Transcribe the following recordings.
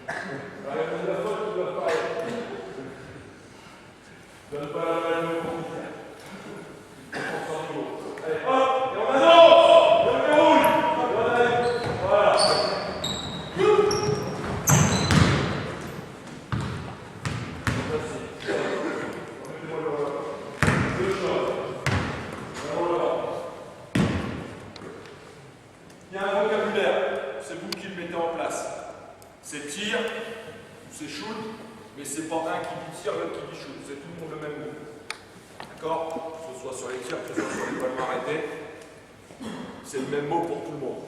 Allez, on a la faute, tu dois pas aller. Donne pas la balle au commissaire. Allez, hop, et on avance. On déroule. Voilà. Deux choses. Il y a un vocabulaire, c'est vous qui le mettez en place. C'est tir, c'est shoot, mais c'est pas un qui dit tir, l'autre qui dit shoot. C'est tout le monde le même mot. D'accord? Que ce soit sur les tirs, que ce soit sur les ballons arrêtés, c'est le même mot pour tout le monde.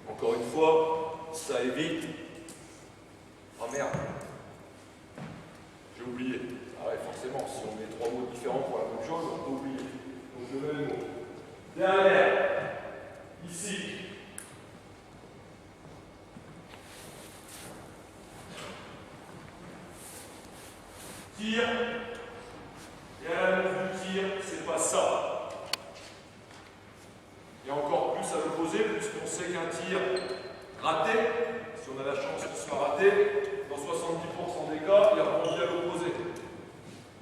Encore une fois, ça évite. Oh merde! J'ai oublié. Ah ouais, forcément, si on met trois mots différents pour la même chose, on peut oublier. Donc le même mot. Derrière, ici. Tir. Et à la même du tir, c'est pas ça. Et encore plus à l'opposé, puisqu'on sait qu'un tir raté, si on a la chance qu'il soit raté, dans 70% des cas, il rebondit à l'opposé.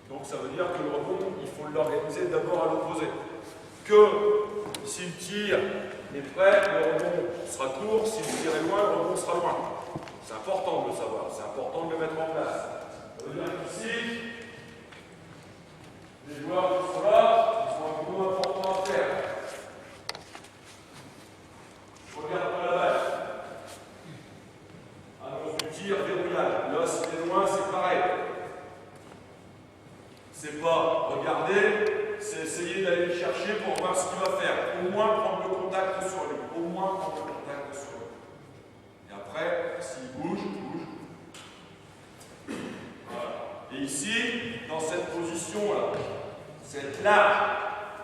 Donc ça veut dire que le rebond, il faut l'organiser d'abord à l'opposé. Que si le tir est prêt, le rebond sera court, si le tir est loin, le rebond sera loin. C'est important de le savoir, c'est important de le mettre en place. Ça veut dire qu'ici, les joueurs qui sont là, ils ont un boulot important à faire. Je regarde pas la balle. Annonce du tir, verrouillage. Là, s'il est loin, c'est pareil. C'est pas regarder, c'est essayer d'aller le chercher pour voir ce qu'il va faire. Au moins prendre le contact sur lui. Au moins prendre le contact sur lui. Et après, s'il bouge, bouge. Voilà. Et ici, dans cette position-là, c'est être large,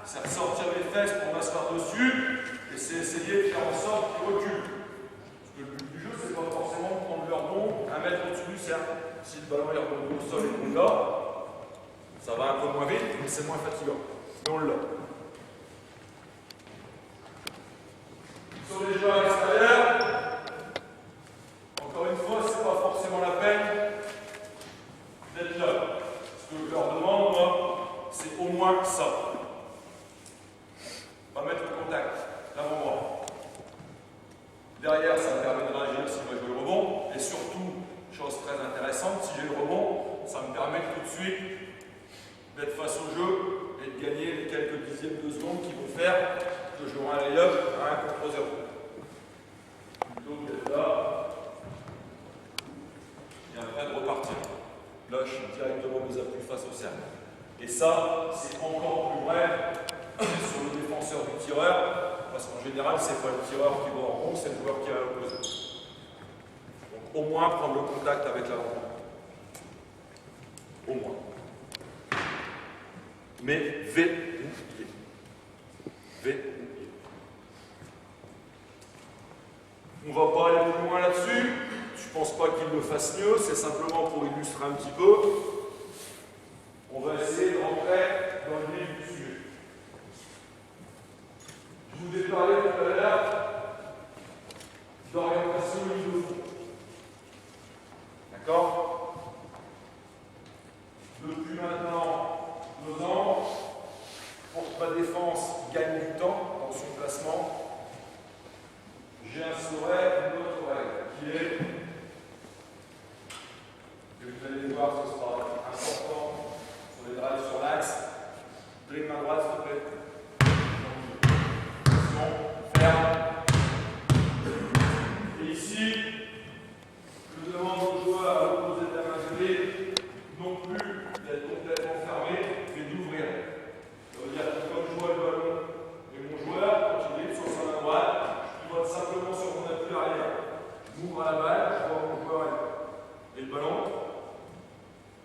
c'est ressortir les fesses pour m'asseoir dessus, et c'est essayer de faire en sorte qu'il recule. Parce que le but du jeu, c'est pas forcément de prendre le rebond à mettre au-dessus du cercle. Si le ballon est rebondi au sol et qu'on l'a, ça va un peu moins vite, mais c'est moins fatigant. Mais on l'a. Sur les jeux à l'extérieur, encore une fois, c'est pas forcément la peine d'être là. Ce que je leur demande, moi, c'est au moins ça. Pas mettre le contact, l'avant-bras. Derrière, ça me permet de réagir si je veux le rebond. Et surtout, chose très intéressante, si j'ai le rebond, ça me permet tout de suite d'être face au jeu et de gagner les quelques dixièmes de seconde qui vont faire que je j'aurai un lay-up à 1 contre 0. Plutôt que d'être là et après de repartir. Là, je suis directement mes appuis face au cercle. Et ça, c'est encore plus vrai sur le défenseur du tireur, parce qu'en général, c'est pas le tireur qui va en rond, c'est le joueur qui est à l'opposé. Donc au moins prendre le contact avec l'avant. Au moins. Mais verrouillé. Verrouillé. On va pas aller plus loin là-dessus. Je pense pas qu'il le fasse mieux, c'est simplement pour illustrer un petit peu. On va essayer de rentrer dans le vif du sujet. Je vous ai parlé tout à l'heure d'orientation ligne de fond. D'accord? Depuis maintenant 2 ans, pour que ma défense gagne du temps dans son placement, j'ai instauré une autre règle qui est, que vous allez voir, ce sera important sur les drives sur l'axe. Dribble main droite, s'il te plaît. Ferme. Et ici, je demande aux joueurs à l'opposé de la main gelée, non plus d'être complètement fermé, mais d'ouvrir. Ça veut dire que quand je vois le ballon et mon joueur, quand il est sur sa main droite, je dois simplement sur mon appui arrière. Je m'ouvre à la balle, je vois mon joueur et le ballon.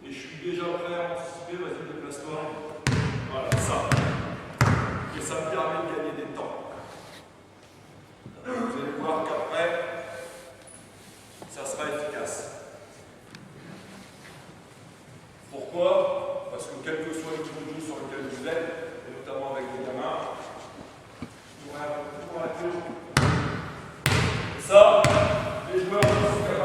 Et je suis déjà prêt à anticiper, vas-y, déplace-toi. Voilà, ça. Et ça me permet de gagner des temps. Vous allez voir qu'après, ça sera efficace. Pourquoi? Parce que quel que soit le niveau de jeu sur lequel vous êtes, et notamment avec les gamins, vous aurez un peu de tout à la queue. Et ça, les joueurs sont capables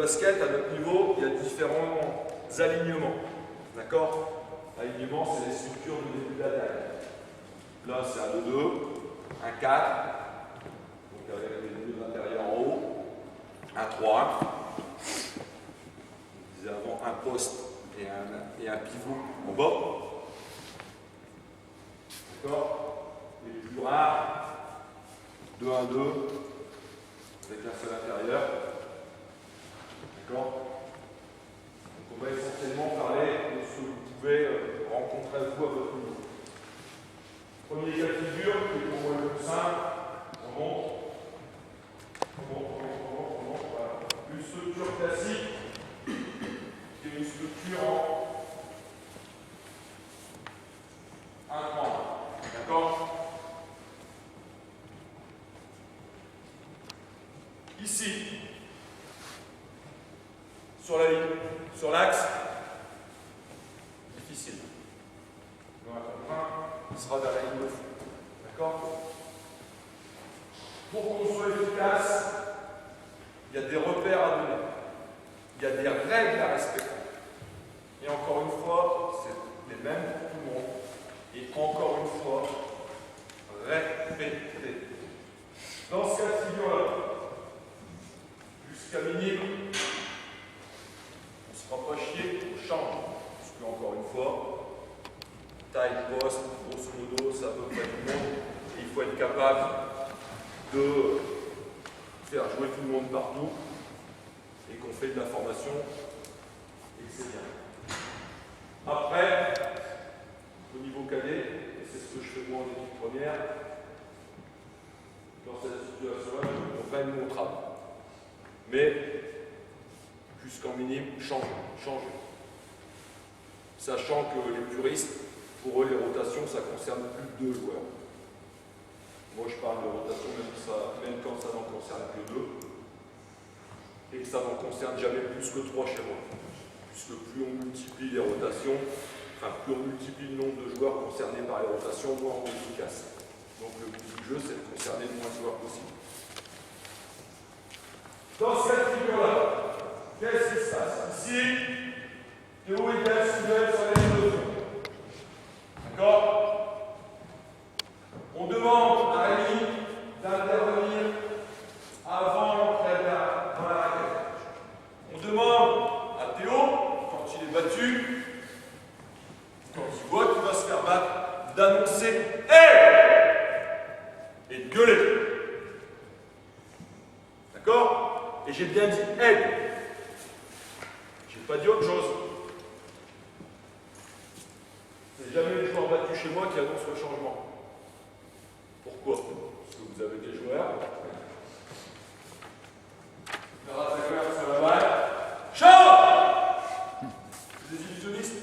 basket, à notre niveau, il y a différents alignements. D'accord? Alignement, c'est les structures du début de la taille. Là, c'est un 2-2, un 4, donc avec les deux intérieurs en haut, un 3. Je disais avant, un poste et un pivot en bas. D'accord? Et les plus rares, 2-1-2, avec un seul intérieur. D'accord? Donc on va essentiellement parler de ce que vous pouvez rencontrer vous à votre niveau. Premier cas de figure, qui est pour moi le plus simple, on monte. Voilà. Une structure classique, qui est une structure en 1-3. D'accord? Ici, sur la ligne, sur l'axe, difficile. Dans la contrainte, il sera vers la ligne de fond. D'accord? Pour qu'on soit efficace, il y a des repères à donner. Il y a des règles à respecter. Et encore une fois, c'est les mêmes pour tout le monde. Et encore une fois, répétez. Dans ce cas de figure-là, jusqu'à minime, on ne se fera pas chier, on change. Parce que, encore une fois, taille, poste, grosso modo, ça peut pas tout le monde. Et il faut être capable de faire jouer tout le monde partout et qu'on fait de la formation et que c'est bien. Après, au niveau cadet, et c'est ce que je fais moi en équipe première, dans cette situation-là, je peine mon travail. Mais, jusqu'en minime, changer. Sachant que les puristes, pour eux, les rotations, ça concerne plus de 2 joueurs. Moi, je parle de rotation même quand ça n'en concerne que 2. Et que ça n'en concerne jamais plus que 3 chez moi. Puisque plus on multiplie les rotations, plus on multiplie le nombre de joueurs concernés par les rotations, moins on est efficace. Donc le but du jeu, c'est de concerner le moins de joueurs possible. Dans cette figure-là, qu'est-ce qui se passe? Ici, Théo est bien soulève sur les deux. D'accord? On demande à Rémi d'intervenir avant l'entrée dans la raquette. On demande à Théo, quand il est battu, quand il voit qu'il va se faire battre, d'annoncer « Hey !» et de gueuler. D'accord? Et j'ai bien dit « Hey !» J'ai pas dit autre chose. C'est jamais le joueur battu chez moi qui annonce le changement. Pourquoi? Parce que vous avez des joueurs. Leur attaqueur sur la balle. Change! Des illusionnistes.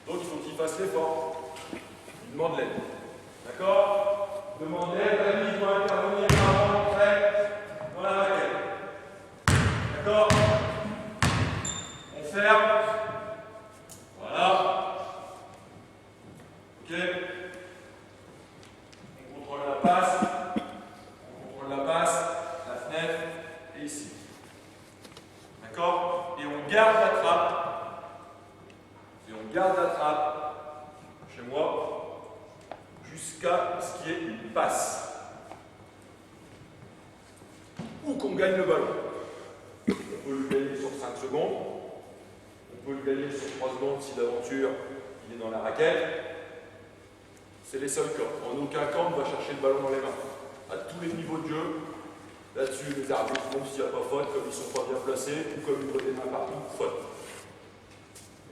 Donc il faut qu'ils fassent l'effort. Ils demandent l'aide. D'accord? Demandez, Rémi doit intervenir avant l'entrée dans la raquette. D'accord? On ferme. Voilà. Ok? On contrôle la passe. On contrôle la passe, la fenêtre, et ici. D'accord? Et on garde la trappe. Et on garde la trappe chez moi jusqu'à ce qu'il y ait une passe. Ou qu'on gagne le ballon. On peut le gagner sur 5 secondes. On peut le gagner sur 3 secondes si d'aventure il est dans la raquette. C'est les seuls cas. En aucun cas on va chercher le ballon dans les mains. À tous les niveaux de jeu, là-dessus les arbitres vont s'il n'y a pas faute, comme ils ne sont pas bien placés, ou comme ils ouvrent des mains partout, faute.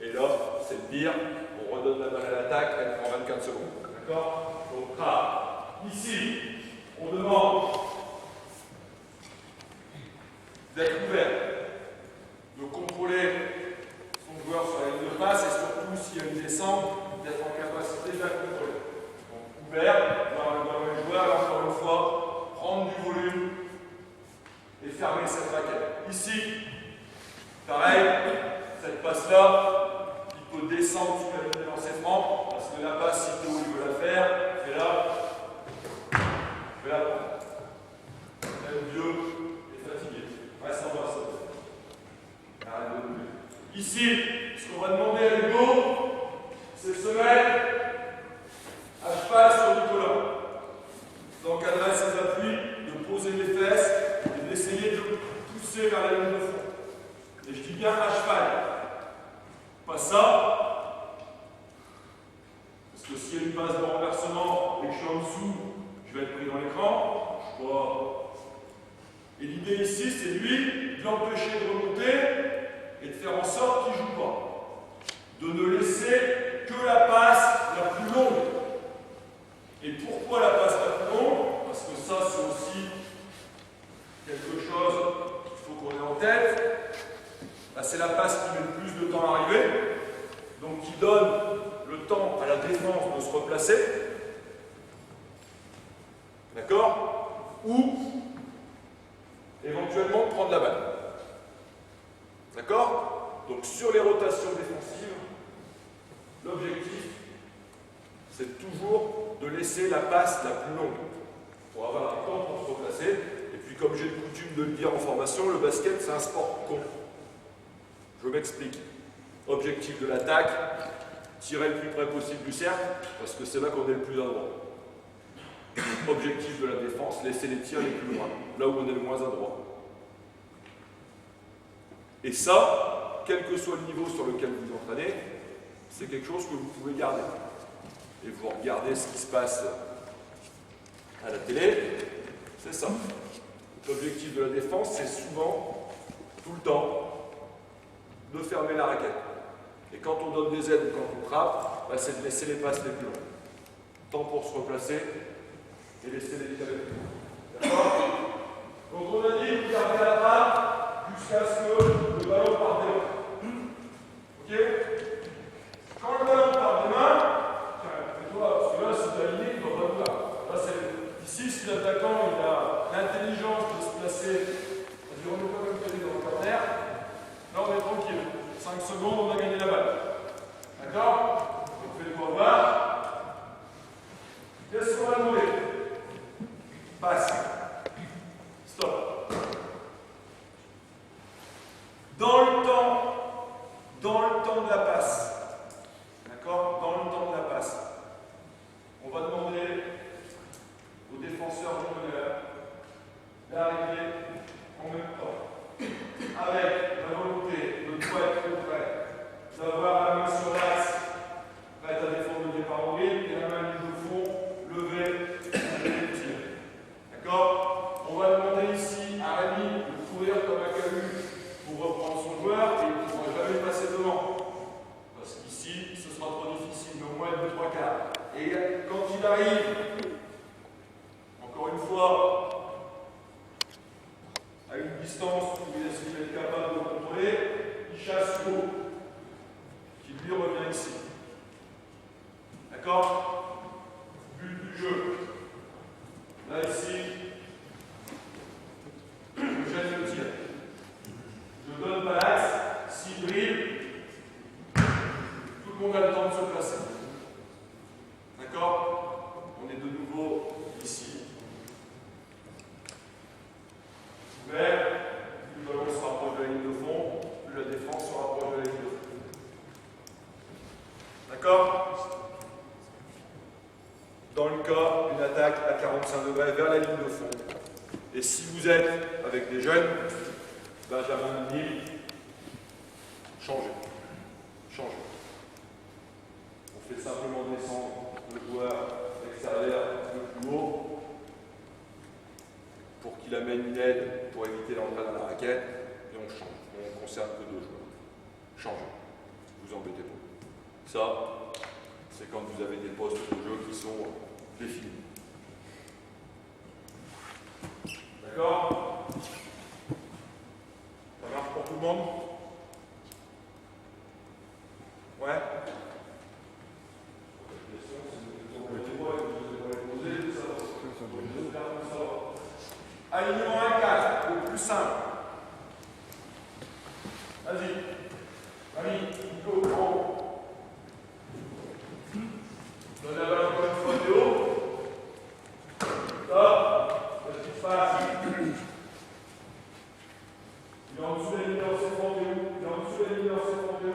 Et là, c'est de dire, on redonne la balle à l'attaque, elle prend 24 secondes. D'accord? Donc là, ici, on demande d'être ouvert, de contrôler son joueur sur la ligne de passe et surtout, s'il y a une descente, d'être en capacité de la contrôler. Donc ouvert, dans le joueur, encore une fois, prendre du volume et fermer cette raquette. Ici, pareil, cette passe-là, il peut descendre sur la ligne de lancer franc, parce que la passe, si Théo il veut la faire, c'est là, je vais la prendre. Même Dieu est fatigué. phase de renversement et que je suis en dessous, je vais être pris dans l'écran. Et l'idée ici, c'est lui d'empêcher de remonter et de faire en sorte qu'il ne joue pas. De ne laisser que la passe la plus longue. Et pourquoi la passe la plus longue? Parce que ça, c'est aussi quelque chose qu'il faut qu'on ait en tête. Là, c'est la passe qui met le plus de temps à arriver, donc qui donne le temps à la défense de se replacer. D'accord? Ou éventuellement de prendre la balle. D'accord? Donc sur les rotations défensives, l'objectif, c'est toujours de laisser la passe la plus longue pour avoir du temps pour se replacer. Et puis comme j'ai coutume de le dire en formation, le basket c'est un sport con. Je m'explique. Objectif de l'attaque, tirer le plus près possible du cercle, parce que c'est là qu'on est le plus adroit. Objectif de la défense, laisser les tirs les plus loin, là où on est le moins adroit. Et ça, quel que soit le niveau sur lequel vous vous entraînez, c'est quelque chose que vous pouvez garder. Et vous regardez ce qui se passe à la télé, c'est ça. L'objectif de la défense, c'est souvent, tout le temps, de fermer la raquette. Et quand on donne des aides ou quand on frappe, c'est de laisser les passes les plus longues. Temps pour se replacer et laisser les tirs les plus longs. D'accord? Donc on a dit, vous gardez la frappe jusqu'à ce que le ballon parte des mains. Ok? Quand le ballon part des mains, fais-toi, parce que là, si tu as aligné, tu ne dois pas le voir. Ici, si l'attaquant a l'intelligence de se placer, vas-y, remets-toi comme tu es dans le corner, là on est tranquille. 5 secondes, on a gagné la balle. D'accord? Donc fais-toi voir. Qu'est-ce qu'on va demander? Passe. Stop. Dans le temps de la passe. D'accord? Dans le temps de la passe. On va demander au défenseur du meneur d'arriver en même temps. Avec la volonté de ne pas être prêt, d'avoir la main sur l'axe, prête à défendre le départ au rythme, et la main de fond, levée, et tirer. D'accord? On va demander ici à Rémi de courir comme un calu pour reprendre son joueur, et il ne pourra jamais passer devant. Parce qu'ici, ce sera trop difficile, mais au moins 2-3 quarts. Et quand il arrive, encore une fois, à une distance où il est capable de contrôler, il chasse l'eau, qui lui revient ici. D'accord? But du jeu. Là, ici, je jette le tir. Je donne pas l'axe, s'il brille, tout le monde a le temps de se placer. D'accord? On est de nouveau ici. Ouvert, plus le ballon se rapproche de la ligne de fond, plus la défense se rapproche de la ligne de fond. D'accord? Dans le cas d'une attaque à 45 degrés vers la ligne de fond. Et si vous êtes avec des jeunes, Benjamin Nil, changez. Changez. On fait simplement descendre le joueur extérieur le plus haut pour qu'il amène une aide pour éviter l'entrée dans la raquette, et on change. On ne concerne que 2 joueurs. Changez. Vous embêtez pas. Ça, c'est quand vous avez des postes de jeu qui sont définis. D'accord? Ça marche pour tout le monde? Ouais? Alignement 1-4, le plus simple. Vas-y. Allez, Nico, prends. Donne la balle encore une fois, Théo. Stop. Qu'est-ce qui se passe? Il est en dessous de la ligne lancée, Théo. Il est en dessous de la ligne lancée, Théo.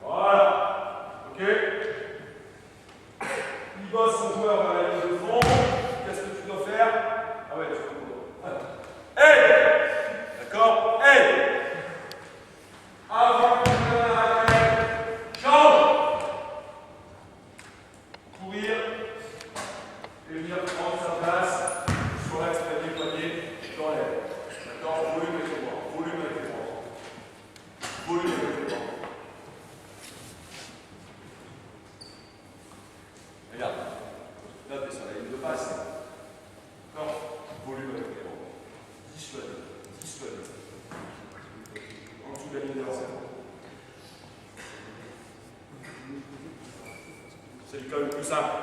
Voilà. Ok. Il bosse son joueur vers la ligne de fond. Qu'est-ce que tu dois faire? Ah ouais, tu peux. Aide! D'accord? Aide! Avant de faire la raquette, change! Courir, pas assez. D'accord? Volume avec les bons. Dissuade. En dessous de la ligne de lancement. C'est le cas le plus simple.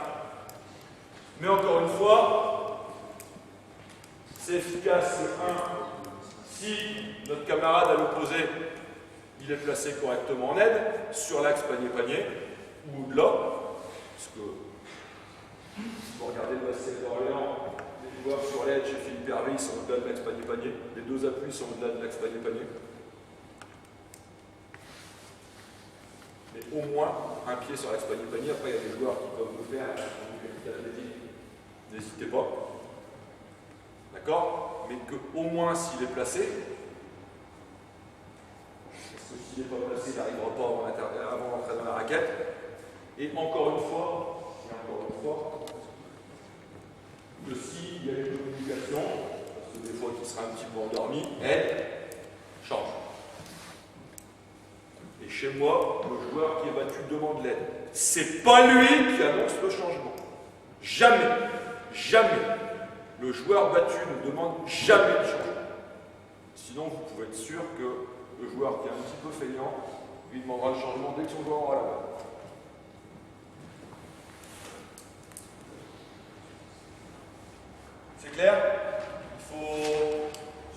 Mais encore une fois, c'est efficace, c'est un. Si notre camarade à l'opposé, il est placé correctement en aide, sur l'axe panier-panier, ou au-delà, parce que si vous regardez le bassin d'Orléans, les joueurs sur l'aide chez Philippe Hervé, ils sont au-delà de l'axe panier-panier, les deux appuis sont au-delà de l'axe panier-panier. Mais au moins un pied sur l'axe panier-panier. Après, il y a des joueurs qui peuvent le faire en qualité athlétique. N'hésitez pas. D'accord? Mais qu'au moins s'il est placé, parce que s'il n'est pas placé, il n'arrivera pas avant d'entrer dans la raquette. Et encore une fois, que s'il y a une communication, parce que des fois qu'il sera un petit peu endormi, aide, change. Et chez moi, le joueur qui est battu demande l'aide. C'est pas lui qui annonce le changement. Jamais, jamais. Le joueur battu ne demande jamais le changement. Sinon, vous pouvez être sûr que le joueur qui est un petit peu feignant, lui demandera le changement dès que son joueur aura la balle. C'est clair? Il faut,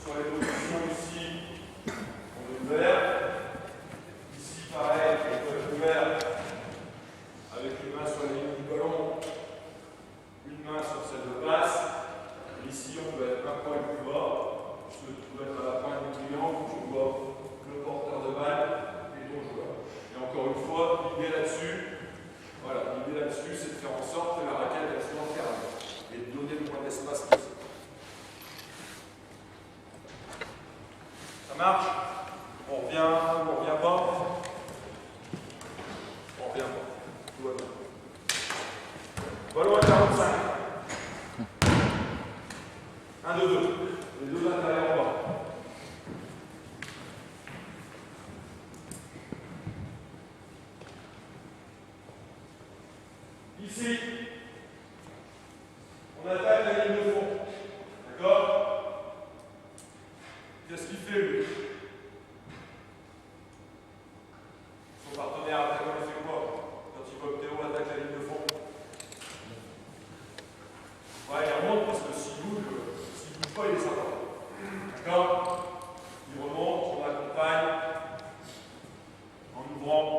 sur les positions ici, on est ouvert. Ici, pareil, on peut être ouvert avec une main sur la ligne du ballon, une main sur celle de passe. Ici, on peut être un poil plus bas, parce que tu peux être à la pointe du triangle, tu vois le porteur de balle et ton joueur. Et encore une fois, l'idée là-dessus, voilà, l'idée là-dessus, c'est de faire en sorte que la raquette elle soit enfermée et de donner le moins d'espace possible. Ça marche? On revient pas? On revient pas. Tout va bien. Ballon à 45. 1, 2, 2. Les deux intérieurs en bas. Ici, on attaque la ligne de fond. D'accord? Qu'est-ce qu'il fait, lui? Son partenaire attaquant, il fait quoi? Quand il voit que Théo attaque la ligne de fond? Ouais, il remonte parce que s'il bouge pas, il est sympa. D'accord? Il remonte, on l'accompagne en ouvrant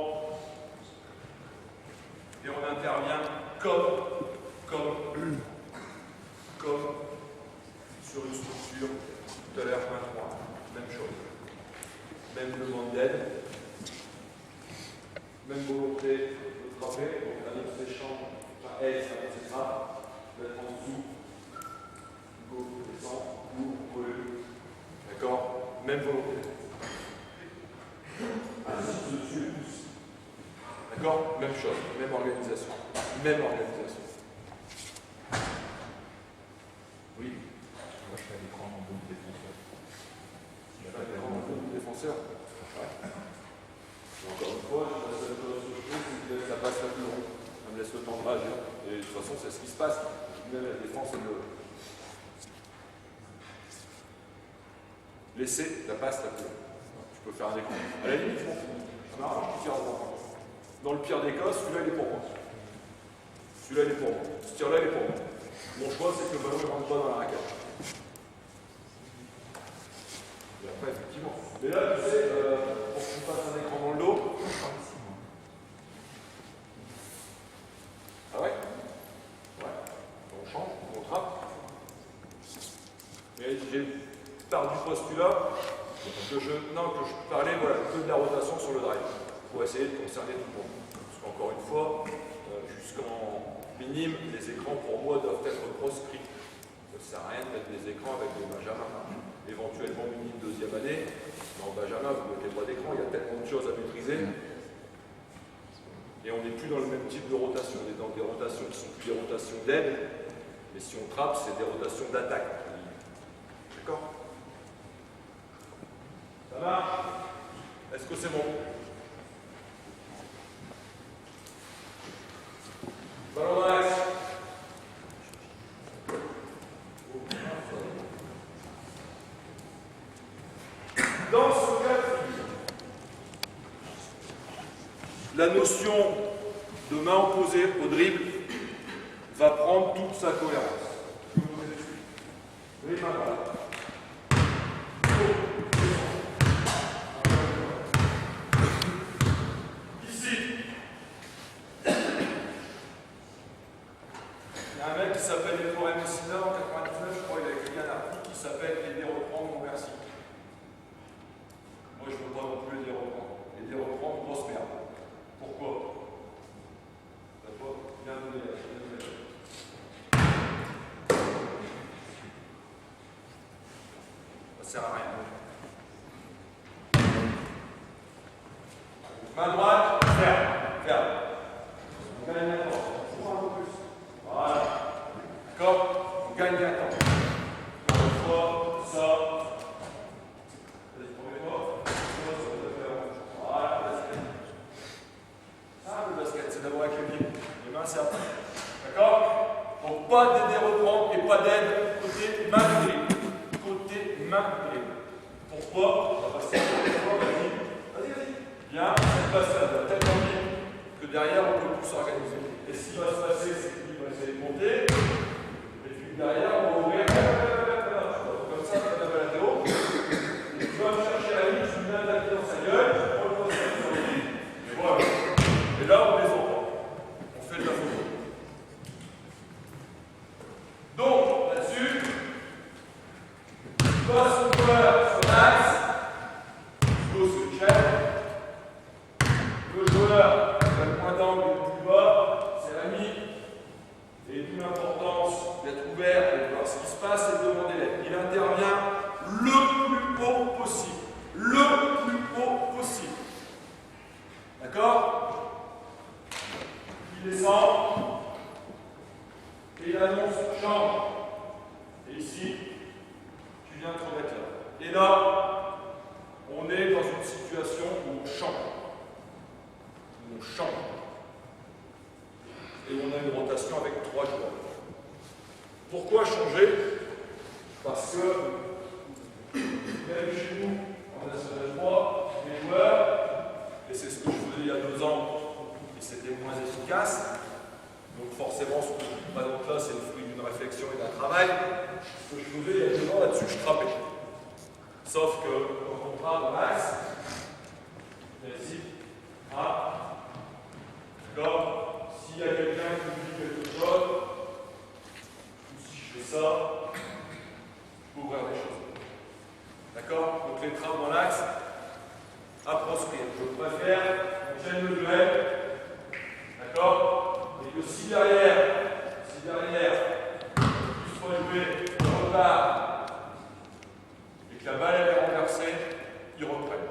et on intervient comme sur une structure tout à l'heure 23. Même chose. Même demande d'aide. Même volonté de frapper. Donc un s'échange, enfin elle, ça s'attrape, d'être en dessous. Go, descend, ouvre, relève. D'accord? Même volonté. Ainsi de suite. D'accord? Même chose, même organisation. Même organisation. Oui. Moi, je fais l'écran en double défenseur. Je fais l'écran en double défenseur. Ouais. Encore une fois, la seule chose c'est que ça passe le plus long. Ça me laisse le temps de réagir. Et de toute façon, c'est ce qui se passe. Même la défense, elle le. Laisser la passe la plus longue. Tu peux faire un écran. À la limite, ça m'arrange, tu tires en. Dans le pire des cas, celui-là, il est pour moi. Celui-là, il est pour moi. Ce tir-là, il est pour moi. Mon choix, c'est que le ballon ne rentre pas dans la raquette. Et après, effectivement. Mais là, tu sais, pour que tu fasses un écran dans le dos. Ah ouais? Ouais. On change, on trappe. Mais j'ai part du postulat que je parlais voilà, que de la rotation sur le drive. Pour essayer de concerner tout le monde. Parce qu'encore une fois, jusqu'en minime, les écrans pour moi doivent être proscrits. Ça ne sert à rien de mettre des écrans avec des benjamins. Éventuellement minime deuxième année, mais en benjamin, vous ne mettez pas d'écran, il y a tellement de choses à maîtriser. Et on n'est plus dans le même type de rotation. On est dans des rotations qui sont plus des rotations d'aide, mais si on trappe, c'est des rotations d'attaque. D'accord? Ça marche? Est-ce que c'est bon? Ballon dans l'axe. la notion de main opposée au dribble va prendre toute sa cohérence. Les mains droites. Ici, il y a un mec qui s'appelle Efforem Messina en 99, je crois, il a écrit un article qui s'appelle Aider reprendre conversi. Moi, je ne veux pas non plus aider reprendre. Aider reprendre, grosse merde. Pourquoi? Bien donné, ça sert à rien. Main droite, ferme, ferme. On gagne un temps. On un peu plus. Voilà. D'accord? On gagne un temps. Encore une fois, ça. Vas-y, promets-toi. Voilà, basket. Ça, le basket, c'est d'abord avec les pieds. Les mains, c'est après. D'accord? Donc, pas d'aide et reprendre et pas d'aide côté main de dribble. Côté main de dribble. Pourquoi? Parce que vas-y. Bien, cette passade a tellement vite que derrière on peut plus s'organiser. Et ce qui va se passer, c'est qu'il va essayer de monter, et puis derrière on va ouvrir comme ça, comme la baladéo, et tu vas me chercher la ligne, tu me mets un taquet dans sa gueule, tu prends le poisson sur le lit, et voilà. Et là on les entend. On fait de la photo. Donc, là-dessus, tu passes son joueur sur l'axe, tu poses le chef. Le joueur, le point d'angle le plus bas, c'est l'ami. Et d'où l'importance d'être ouvert et de voir ce qui se passe et de demander l'aide. Il intervient le plus haut possible. Le plus haut possible. D'accord? Il descend. Et il annonce change. Et ici, tu viens te remettre là. Et là, on est dans une situation où on change. On change. Et on a une rotation avec 3 joueurs. Pourquoi changer? Parce que, même chez nous, en national 3, les joueurs, et c'est ce que je faisais il y a 2 ans, et c'était moins efficace, donc forcément, ce que je vous présente là, c'est le fruit d'une réflexion et d'un travail. Ce que je faisais il y a 2 ans, là-dessus, je trappais. Sauf que, quand on trappe dans l'axe, ici, d'accord? S'il y a quelqu'un qui me dit quelque chose, ou si je fais ça, je peux ouvrir des choses. D'accord? Donc les trappes dans l'axe, à proscrire. Je préfère qu'on tienne le duel, d'accord? Et que si derrière, il puisse relever, il repart, et que la balle elle est renversée, il reprenne.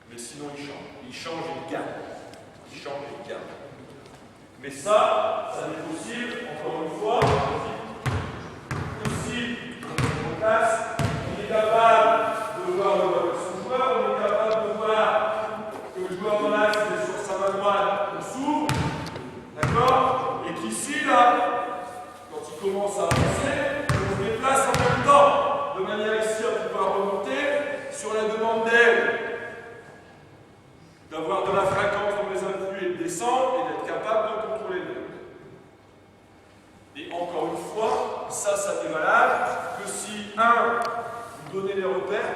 Mais sinon il change. Il change et il gagne. Il change et il gagne. Mais ça n'est possible, encore une fois, que si on place, on est capable de voir son joueur, on est capable de voir que le joueur dans l'axe est sur sa main droite, on s'ouvre, d'accord? Et qu'ici, là, quand il commence à avancer, on se déplace en même temps, de manière ici à pouvoir remonter sur la demande d'aide, d'avoir de la fréquence dans les influx et de descendre et d'être capable de contrôler le jeu. Et encore une fois, ça n'est valable que si, vous donnez les repères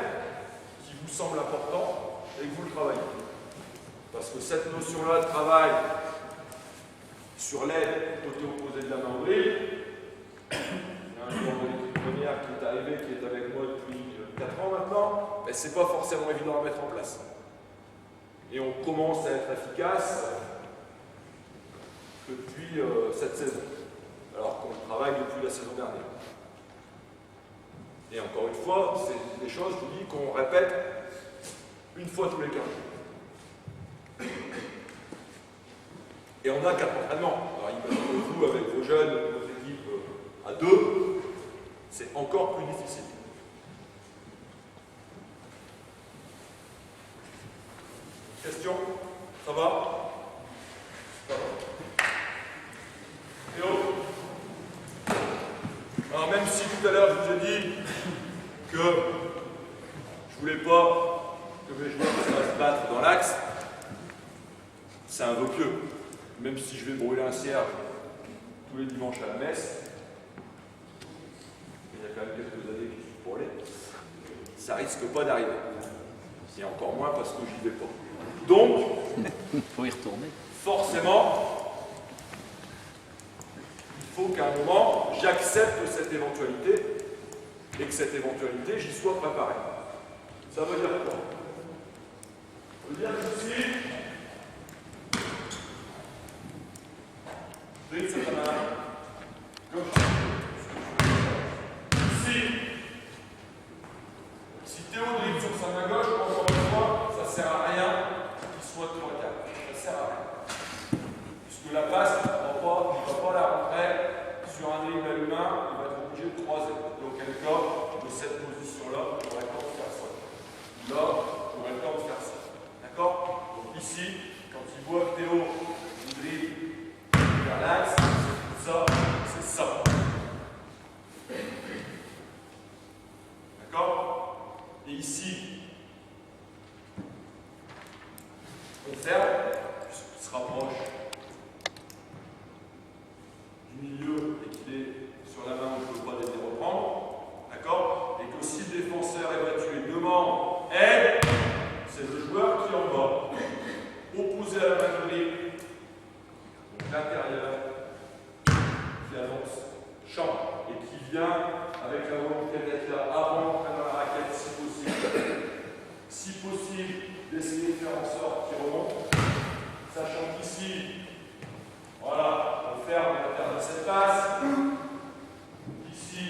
qui vous semblent importants et que vous le travaillez. Parce que cette notion-là de travail sur l'aide côté opposé de la main au dribble, il y a un joueur de l'équipe première qui est arrivé, qui est avec moi depuis 4 ans maintenant, mais ce n'est pas forcément évident à mettre en place. Et on commence à être efficace depuis cette saison, alors qu'on travaille depuis la saison dernière. Et encore une fois, c'est des choses, je vous dis, qu'on répète une fois tous les 15 jours. Et on a 4 entraînements. Alors imaginez vous avec vos jeunes, vos équipes à 2, c'est encore plus difficile. Question? Ça va? Ça va. Théo? Alors même si tout à l'heure je vous ai dit que je voulais pas que mes joueurs se fassent battre dans l'axe, c'est un vœu pieux. Même si je vais brûler un cierge tous les dimanches à la messe, il y a quand même quelques années qui sont pour aller, ça risque pas d'arriver. Et encore moins parce que j'y vais pas. Donc, il faut y retourner. Forcément, il faut qu'à un moment, j'accepte cette éventualité et que cette éventualité, j'y sois préparé. Ça veut dire quoi? Ça veut dire qu'ici, dribble sur ta main, gauche. Si Théo dribble sur sa main gauche, encore une fois, ça ne sert à rien qu'il soit 3-4. Ça ne sert à rien. Puisque la passe, il ne va pas la rentrer sur un dribble à l'humain, il va être obligé de croiser. Et auquel cas, de cette position-là, il aurait le temps de faire ça. Là, il aurait le temps de faire ça. D'accord? Donc ici, quand il voit que Théo dribble vers l'axe, ça, c'est ça. D'accord? Et ici, on ferme, puisqu'il se rapproche du milieu et qu'il est sur la main où je ne peux pas les reprendre. D'accord? Et que si le défenseur est battu et demande aide, c'est le joueur qui est en bas, opposé à la main de dribble, donc l'intérieur, qui annonce champ et qui vient avec la volonté d'être là avant d'entrer dans la raquette si possible. Si possible, d'essayer de faire en sorte qu'il remonte, sachant qu'ici, voilà, on ferme la terre de cette passe. Ici,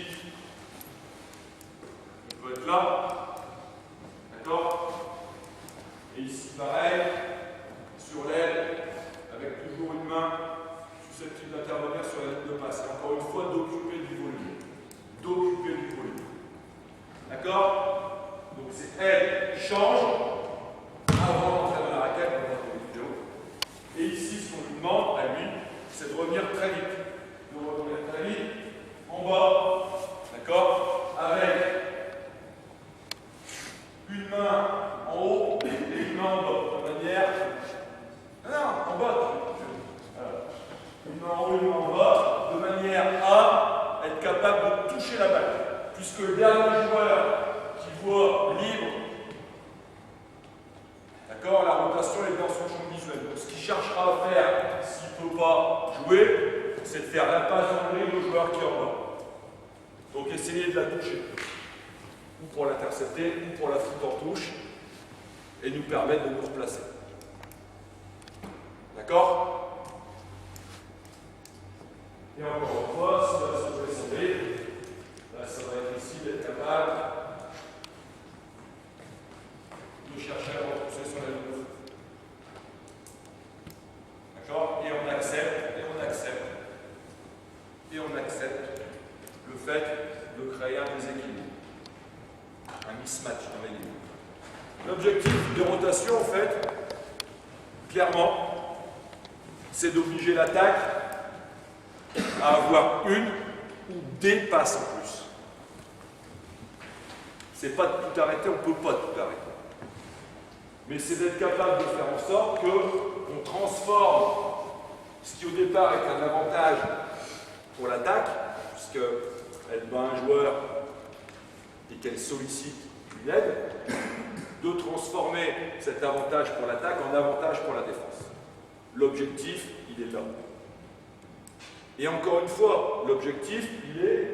on peut être là. D'accord? Et ici, pareil, sur l'aile, avec toujours une main susceptible d'intervenir sur la ligne de passe. Et encore une fois, d'occuper du volume. D'occuper du volume. D'accord? Donc c'est elle change avant d'entrer dans la raquette, dans la vidéo. Et ici, ce qu'on lui demande à lui, c'est de revenir très vite. De revenir très vite en bas. D'accord? Avec une main en haut et une main en bas. De manière. Non, en bas. Une main en haut, une main en bas, de manière à être capable de toucher la balle. Puisque le dernier joueur qui voit libre, d'accord, la rotation est dans son champ visuel. Donc ce qu'il cherchera à faire, s'il ne peut pas jouer, c'est de faire la passe en dribble au joueur qui est en bas. Donc essayez de la toucher. Ou pour l'intercepter, ou pour la foutre en touche, et nous permettre de nous replacer. D'accord? Et encore une fois, si ça se présenter, là, ça va être ici d'être capable de chercher à repousser sur la ligne de feu. D'accord? Et on accepte, et on accepte, et on accepte le fait de créer un déséquilibre, un mismatch dans les lignes. L'objectif de rotation, en fait, clairement, c'est d'obliger l'attaque à avoir une ou des passes en plus. C'est pas de tout arrêter, on ne peut pas tout arrêter. Mais c'est d'être capable de faire en sorte qu'on transforme ce qui au départ est un avantage pour l'attaque, puisqu'elle bat un joueur et qu'elle sollicite une aide, de transformer cet avantage pour l'attaque en avantage pour la défense. L'objectif, il est là. Et encore une fois, l'objectif, il n'est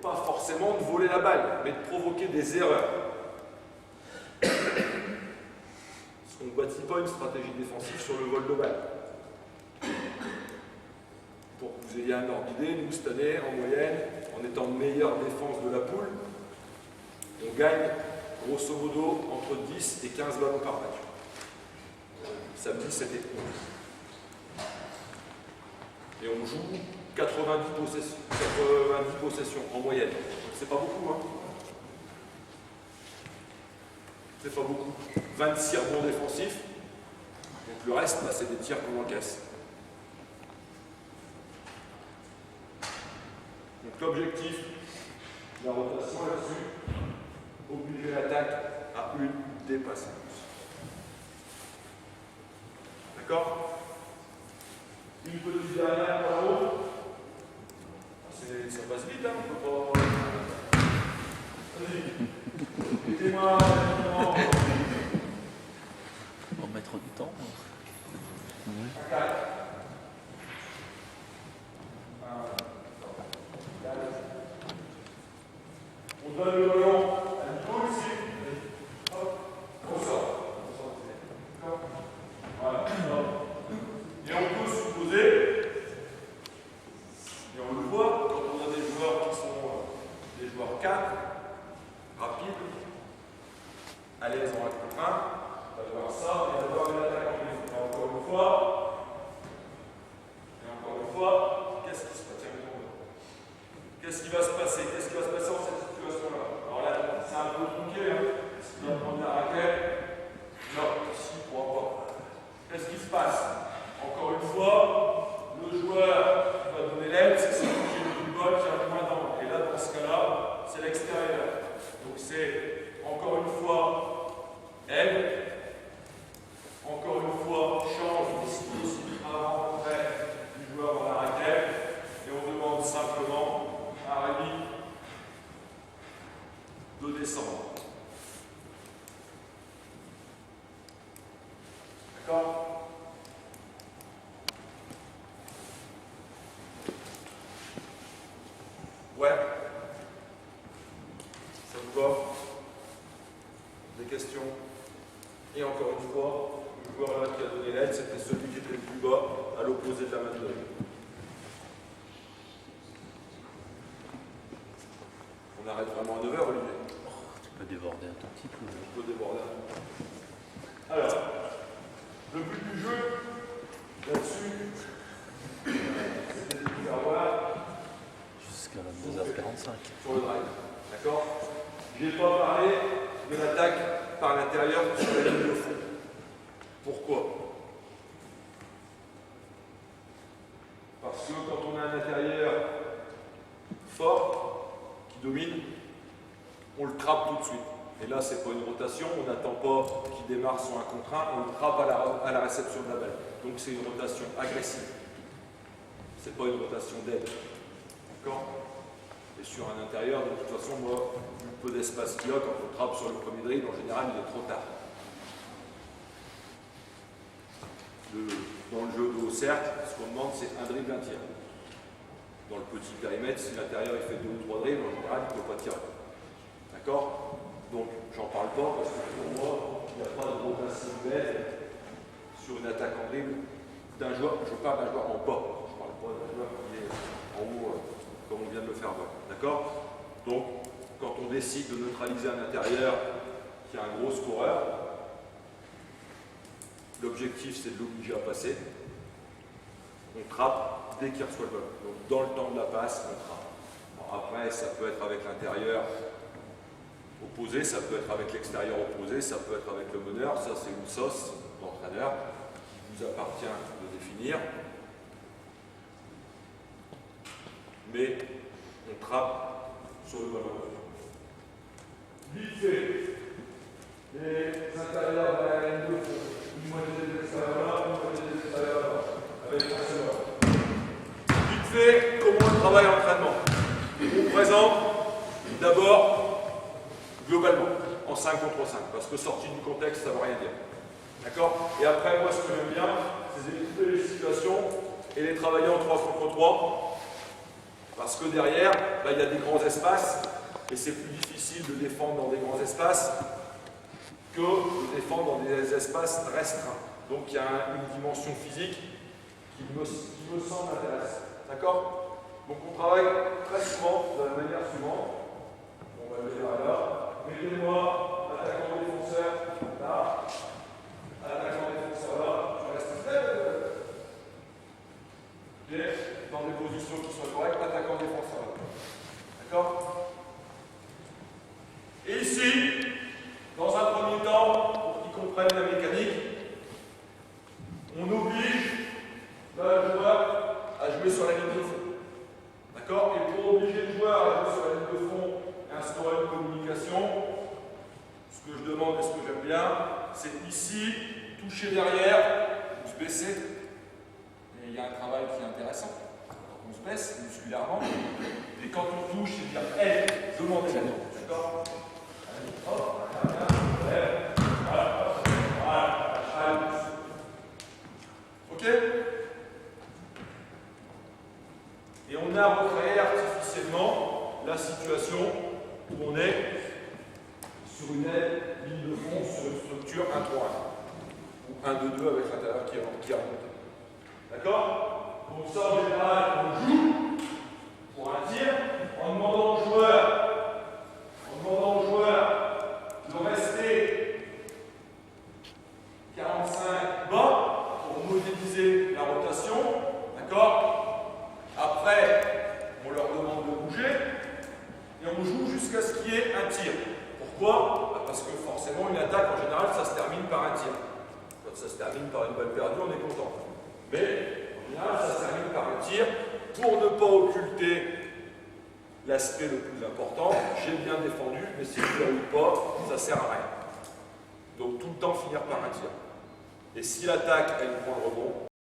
pas forcément de voler la balle, mais de provoquer des erreurs. Parce qu'on ne bâtit pas une stratégie défensive sur le vol de balle. Pour que vous ayez un ordre d'idée, nous, cette année, en moyenne, en étant meilleure défense de la poule, on gagne grosso modo entre 10 et 15 ballons par match. Samedi, c'était 11. Et on joue 90 possessions en moyenne. C'est pas beaucoup, hein? C'est pas beaucoup. 26 rebonds défensifs. Donc le reste, bah, c'est des tirs qu'on encaisse. Donc l'objectif de la rotation là-dessus, obliger l'attaque à une dépasse. D'accord? Une petite dernière pour l'autre. Ça passe vite, hein, on peut pas. Vas-y. Mettez-moi rapidement. Pour mettre du temps. Un 4. On donne le ballon à Nico ici. Hop, on sort. Voilà. Et on peut supposer, et on le voit, quand on a des joueurs qui sont des joueurs 4, rapides, à l'aise en 1 contre 1, on va voir ça, et on va voir une attaque en ligne. Et encore une fois, qu'est-ce qui se passe? Qu'est-ce qui va se passer? Qu'est-ce qui va se passer dans cette situation-là? Alors là, c'est un peu tronqué, hein. Est-ce qu'il va prendre la raquette? Non, ici, il ne pourra pas. Qu'est-ce qui se passe? Encore une fois, le joueur qui va donner l'aide, c'est celui qui est le plus bas, qui a le moins d'angle. Et là, dans ce cas-là, c'est l'extérieur. Donc c'est, encore une fois, aide. Encore une fois, change ici, avant, après, du joueur dans la raquette. Et on demande simplement à Rémi de descendre. D'accord? Ouais. Ça vous va? Des questions? Et encore une fois, le joueur là qui a donné l'aide, c'était celui qui était le plus bas, à l'opposé de la main de Rémi. On arrête vraiment à 9h, Olivier. Tu peux déborder un tout petit peu. Je peux déborder un peu. Alors, le but du jeu, là-dessus, c'était de faire voir Jusqu'à 22h45. sur le drive. D'accord? Je n'ai pas parlé de l'attaque par l'intérieur sur la ligne de fond. Pourquoi? Parce que quand on a un intérieur fort, qui domine, on le trappe tout de suite. Et là, ce n'est pas une rotation, on n'attend pas qu'il démarre sur 1 contre 1, on le trappe à la réception de la balle. Donc c'est une rotation agressive. Ce n'est pas une rotation d'aide. D'accord? Et sur un intérieur, de toute façon, moi, vu le peu d'espace qu'il y a, quand on trappe sur le premier dribble, en général, il est trop tard. Dans le jeu de haut cercle, ce qu'on demande, c'est un dribble, un tir. Dans le petit périmètre, si l'intérieur il fait 2 ou 3 dribbles, en général, il ne peut pas tirer. D'accord? Donc, j'en parle pas parce que pour moi, il n'y a pas de rotation d'aide sur une attaque en dribble d'un joueur. Je parle d'un joueur en bas. Je ne parle pas d'un joueur qui est en haut, comme on vient de le faire voir. D'accord? Donc, quand on décide de neutraliser un intérieur qui a un gros scoreur, l'objectif c'est de l'obliger à passer. On trappe dès qu'il reçoit le ballon. Donc, dans le temps de la passe, on trappe. Alors, après, ça peut être avec l'intérieur opposé, ça peut être avec l'extérieur opposé, ça peut être avec le meneur, ça c'est une sauce d'entraîneur qui vous appartient de définir. Mais on trappe sur le ballon. Vite fait, les intérieurs de la ligne de fond, une moitié des extérieurs là, une moitié des extérieurs là, avec un seul homme. Vite fait, comment on travaille l'entraînement? On présente d'abord globalement, en 5 contre 5, parce que sorti du contexte, ça ne veut rien dire. D'accord? Et après, moi, ce que j'aime bien, c'est d'écouter les situations et les travailler en 3 contre 3, parce que derrière, il y a des grands espaces, et c'est plus difficile de défendre dans des grands espaces que de défendre dans des espaces restreints. Donc, il y a une dimension physique qui me semble intéressante. D'accord? Donc, on travaille très souvent de la manière suivante. On va le faire là. Mettez-moi attaquant défenseur là, attaquant défenseur là, je reste dans des positions qui soient correctes, attaquant défenseur là. D'accord? Et ici, dans un premier temps, pour qu'ils comprennent la mécanique, on oblige le joueur à jouer sur la ligne de fond. D'accord? Et pour obliger le joueur à jouer sur la ligne de fond, instaurer une communication, ce que je demande et ce que j'aime bien, c'est ici, toucher derrière, ou se baisser, et il y a un travail qui est intéressant. Donc on se baisse musculairement, et quand on touche, c'est bien, hey, je m'en vais. D'accord? Allez, hop, voilà, voilà, ok? Et on a recréé artificiellement la situation où on est sur une ligne de fond, sur une structure 1-3-1, ou 1-2-2 avec l'intérieur qui est remonté. D'accord? Donc ça, en général, on joue pour un tir en demandant au joueur de rester 45 bas pour modéliser la rotation. D'accord? Après, on leur demande de bouger et on joue jusqu'à ce qu'il y ait un tir. Pourquoi? Parce que forcément, une attaque, en général, ça se termine par un tir. Quand ça se termine par une balle perdue, on est content. Mais, en général, ça se termine par un tir. Pour ne pas occulter l'aspect le plus important, j'ai bien défendu, mais si je ne déroule pas, ça ne sert à rien. Donc, tout le temps finir par un tir. Et si l'attaque, elle prend le rebond,